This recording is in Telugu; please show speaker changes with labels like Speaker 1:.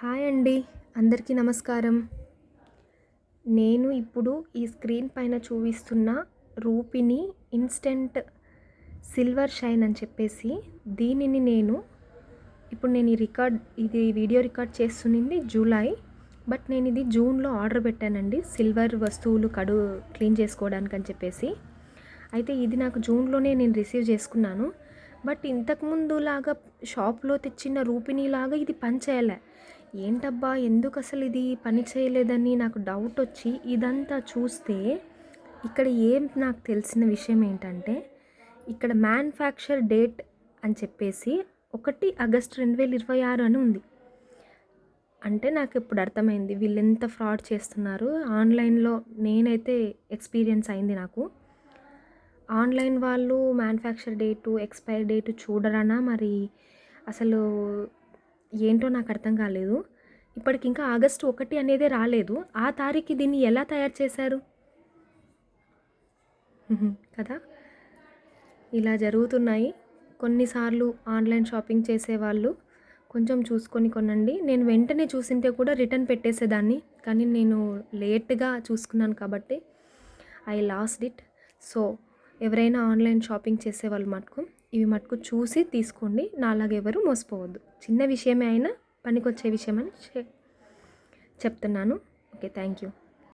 Speaker 1: హాయ్ అండి, అందరికీ నమస్కారం. నేను ఇప్పుడు ఈ స్క్రీన్ పైన చూపిస్తున్న రూపిని ఇన్స్టెంట్ సిల్వర్ షైన్ అని చెప్పేసి దీనిని నేను ఇది వీడియో రికార్డ్ చేస్తున్నది జూలై, బట్ నేను ఇది జూన్లో ఆర్డర్ పెట్టానండి. సిల్వర్ వస్తువులు క్లీన్ చేసుకోవడానికి అని చెప్పేసి. అయితే ఇది నాకు జూన్లోనే నేను రిసీవ్ చేసుకున్నాను. బట్ ఇంతకుముందు లాగా షాప్లో తెచ్చిన రూపిణిలాగా ఇది పని చేయలే. ఏంటబ్బా, ఎందుకు అసలు ఇది పని చేయలేదని నాకు డౌట్ వచ్చి ఇదంతా చూస్తే ఇక్కడ నాకు తెలిసిన విషయం ఏంటంటే, ఇక్కడ మ్యానుఫ్యాక్చర్ డేట్ అని చెప్పేసి 1 ఆగస్టు 2026 అని ఉంది. అంటే నాకు ఇప్పుడు అర్థమైంది వీళ్ళు ఎంత ఫ్రాడ్ చేస్తున్నారు. ఆన్లైన్లో నేనైతే ఎక్స్పీరియన్స్ అయింది నాకు. ఆన్లైన్ వాళ్ళు మ్యానుఫ్యాక్చర్ డేటు, ఎక్స్పైరీ డేటు చూడరనా మరి అసలు ఏంటో నాకు అర్థం కాలేదు. ఇప్పటికి ఇంకా ఆగస్టు 1 అనేదే రాలేదు. ఆ తారీఖు దీన్ని ఎలా తయారు చేశారు కదా. ఇలా జరుగుతున్నాయి కొన్నిసార్లు. ఆన్లైన్ షాపింగ్ చేసేవాళ్ళు కొంచెం చూసుకొని కొనండి. నేను వెంటనే చూసింటే కూడా రిటర్న్ పెట్టేసేదాన్ని, కానీ నేను లేట్గా చూసుకున్నాను కాబట్టి ఐ లాస్ట్ ఇట్. సో ఎవరైనా ఆన్లైన్ షాపింగ్ చేసేవాళ్ళు ఇవి చూసి తీసుకోండి. నాలాగా ఎవరు మోసపోవద్దు. చిన్న విషయమే అయినా పనికొచ్చే విషయం అని చెప్తున్నాను. Okay, thank you.